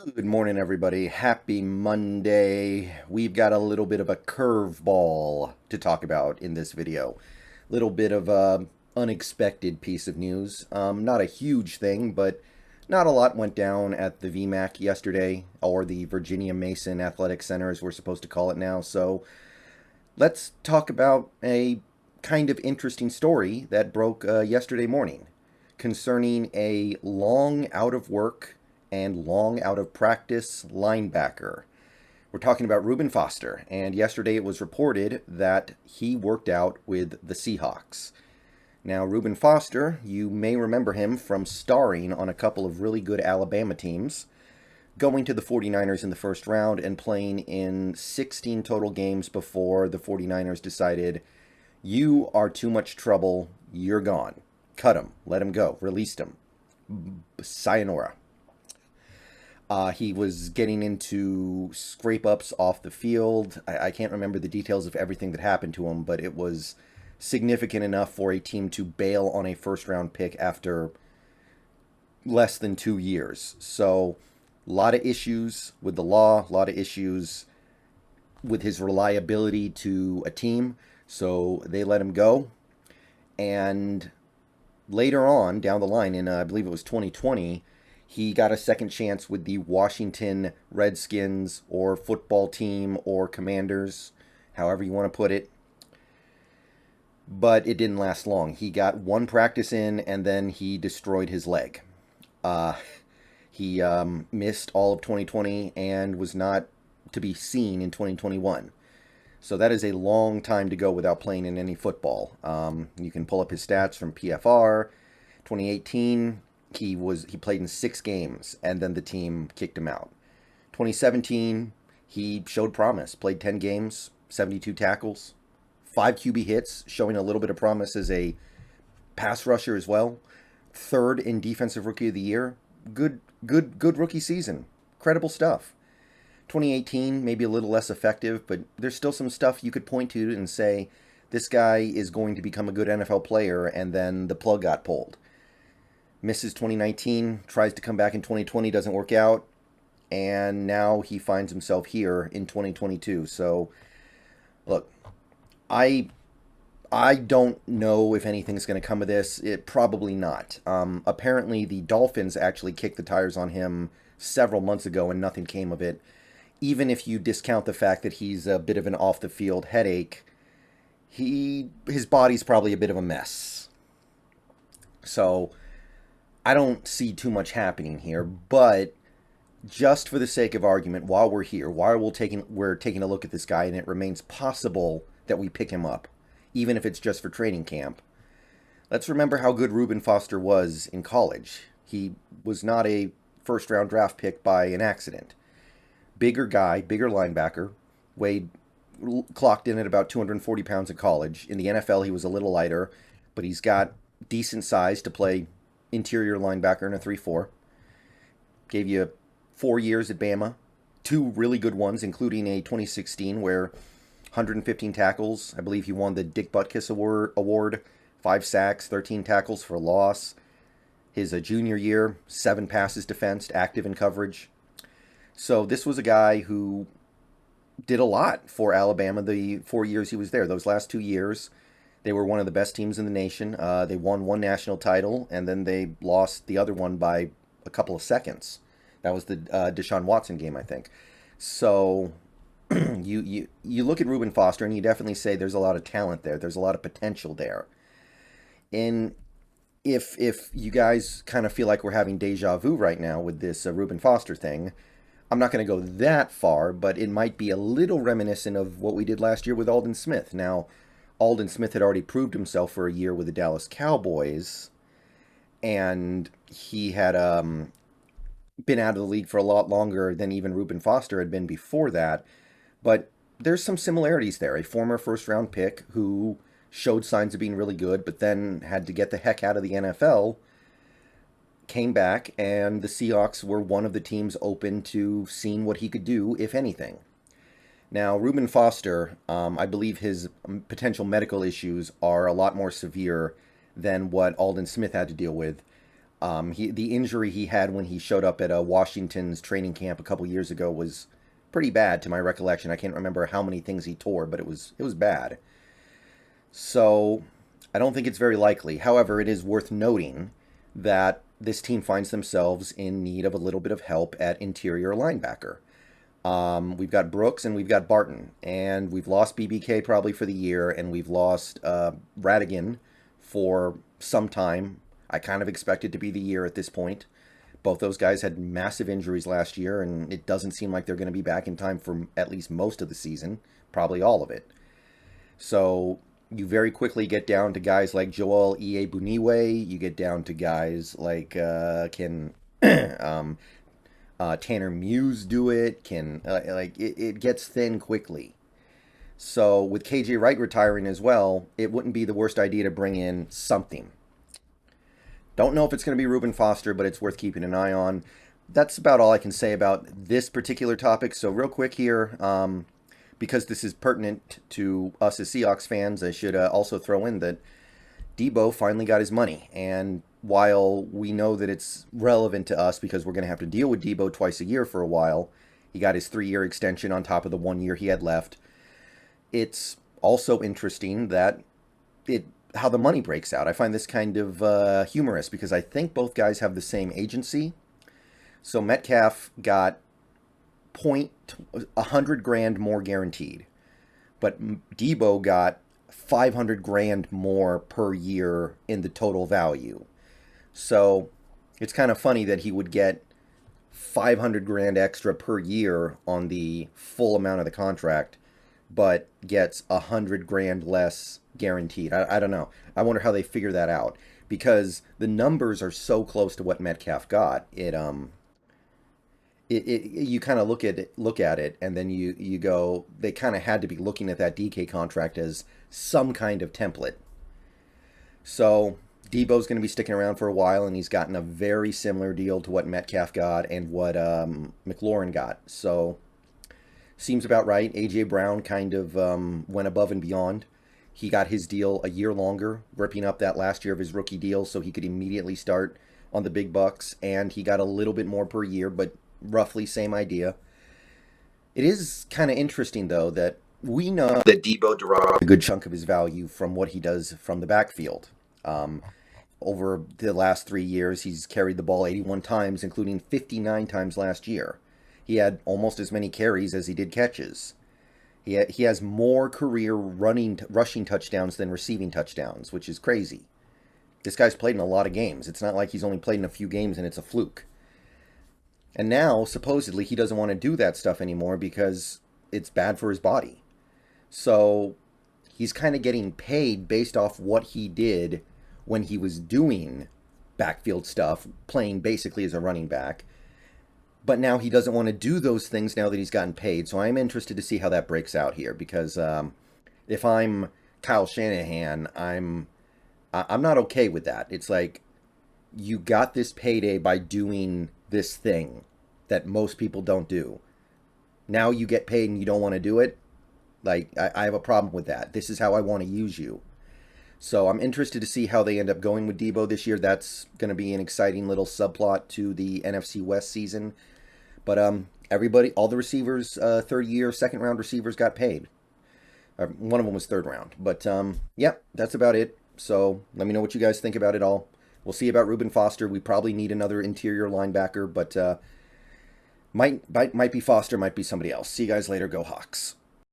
Good morning, everybody. Happy Monday. We've got a little bit of a curveball to talk about in this video. Little bit of a unexpected piece of news. Not a huge thing, but not a lot went down at the VMAC yesterday, or the Virginia Mason Athletic Center, as we're supposed to call it now. So let's talk about a kind of interesting story that broke yesterday morning concerning a long out of work and long out of practice linebacker. We're talking about Reuben Foster, and yesterday it was reported that he worked out with the Seahawks. Now, Reuben Foster, you may remember him from starring on a couple of really good Alabama teams, going to the 49ers in the first round and playing in 16 total games before the 49ers decided, you are too much trouble, you're gone. Cut him, let him go, released him. Sayonara. He was getting into scrape ups off the field. I can't remember the details of everything that happened to him, but it was significant enough for a team to bail on a first round pick after less than 2 years. So, a lot of issues with the law, a lot of issues with his reliability to a team. So, they let him go. And later on, down the line, in I believe it was 2020, he got a second chance with the Washington Redskins or football team or Commanders, however you want to put it. But it didn't last long. He got one practice in and then he destroyed his leg. He missed all of 2020 and was not to be seen in 2021. So that is a long time to go without playing in any football. You can pull up his stats from PFR. 2018, he played in 6 games, and then the team kicked him out. 2017, he showed promise. Played 10 games, 72 tackles, 5 QB hits, showing a little bit of promise as a pass rusher as well. Third in Defensive Rookie of the Year. Good rookie season. Credible stuff. 2018, maybe a little less effective, but there's still some stuff you could point to and say, this guy is going to become a good NFL player, and then the plug got pulled. Misses 2019, tries to come back in 2020, doesn't work out, and now he finds himself here in 2022. So, look, I don't know if anything's going to come of this. It probably not. Apparently, the Dolphins actually kicked the tires on him several months ago, and nothing came of it. Even if you discount the fact that he's a bit of an off-the-field headache, his body's probably a bit of a mess. So, I don't see too much happening here, but just for the sake of argument, while we're here, while we're taking a look at this guy, and it remains possible that we pick him up, even if it's just for training camp, let's remember how good Reuben Foster was in college. He was not a first-round draft pick by an accident. Bigger guy, bigger linebacker, clocked in at about 240 pounds in college. In the NFL, he was a little lighter, but he's got decent size to play interior linebacker in a 3-4. Gave you 4 years at Bama. 2 really good ones, including a 2016 where 115 tackles. I believe he won the Dick Butkus Award. 5 sacks, 13 tackles for loss. His junior year, 7 passes defensed, active in coverage. So this was a guy who did a lot for Alabama the 4 years he was there. Those last 2 years, they were one of the best teams in the nation. They won 1 national title, and then they lost the other one by a couple of seconds. That was the Deshaun Watson game, I think. So you look at Reuben Foster, and you definitely say there's a lot of talent there. There's a lot of potential there. And if you guys kind of feel like we're having deja vu right now with this Reuben Foster thing, I'm not going to go that far, but it might be a little reminiscent of what we did last year with Aldon Smith. Now, Aldon Smith had already proved himself for a year with the Dallas Cowboys, and he had been out of the league for a lot longer than even Reuben Foster had been before that. But there's some similarities there. A former first-round pick who showed signs of being really good, but then had to get the heck out of the NFL, came back, and the Seahawks were one of the teams open to seeing what he could do, if anything. Now, Reuben Foster, I believe his potential medical issues are a lot more severe than what Aldon Smith had to deal with. The injury he had when he showed up at Washington's training camp a couple years ago was pretty bad to my recollection. I can't remember how many things he tore, but it was bad. So I don't think it's very likely. However, it is worth noting that this team finds themselves in need of a little bit of help at interior linebacker. We've got Brooks and we've got Barton, and we've lost BBK probably for the year, and we've lost Radigan for some time. I kind of expect it to be the year at this point. Both those guys had massive injuries last year, and it doesn't seem like they're going to be back in time for at least most of the season, probably all of it. So you very quickly get down to guys like Joel Iyebuniwe. You get down to guys like can Tanner Muse do it? It gets thin quickly. So with KJ Wright retiring as well, it wouldn't be the worst idea to bring in something. Don't know if it's going to be Reuben Foster, but it's worth keeping an eye on. That's about all I can say about this particular topic. So real quick here, because this is pertinent to us as Seahawks fans, I should also throw in that Deebo finally got his money. And while we know that it's relevant to us because we're going to have to deal with Deebo twice a year for a while, he got his 3-year extension on top of the 1 year he had left. It's also interesting that how the money breaks out. I find this kind of humorous because I think both guys have the same agency. So Metcalf got $100,000 more guaranteed, but Deebo got $500,000 more per year in the total value. So it's kind of funny that he would get $500,000 extra per year on the full amount of the contract, but gets $100,000 less guaranteed. I don't know. I wonder how they figure that out, because the numbers are so close to what Metcalf got. You kind of look at it, and then you go, they kind of had to be looking at that DK contract as some kind of template. So Deebo's going to be sticking around for a while, and he's gotten a very similar deal to what Metcalf got and what McLaurin got. So seems about right. A.J. Brown kind of went above and beyond. He got his deal a year longer, ripping up that last year of his rookie deal so he could immediately start on the big bucks, and he got a little bit more per year, but roughly same idea. It is kind of interesting, though, that we know that Deebo derived a good chunk of his value from what he does from the backfield. Over the last 3 years, he's carried the ball 81 times, including 59 times last year. He had almost as many carries as he did catches. He has more career rushing touchdowns than receiving touchdowns, which is crazy. This guy's played in a lot of games. It's not like he's only played in a few games and it's a fluke. And now, supposedly, he doesn't want to do that stuff anymore because it's bad for his body. So he's kind of getting paid based off what he did when he was doing backfield stuff, playing basically as a running back. But now he doesn't want to do those things now that he's gotten paid. So I'm interested to see how that breaks out here, because if I'm Kyle Shanahan, I'm not okay with that. It's like, you got this payday by doing this thing that most people don't do. Now you get paid and you don't want to do it. Like, I have a problem with that. This is how I want to use you. So I'm interested to see how they end up going with Deebo this year. That's going to be an exciting little subplot to the NFC West season. But everybody, all the receivers, third-year, second-round receivers got paid. One of them was third round. But, yeah, that's about it. So let me know what you guys think about it all. We'll see about Reuben Foster. We probably need another interior linebacker, but might be Foster, might be somebody else. See you guys later. Go Hawks.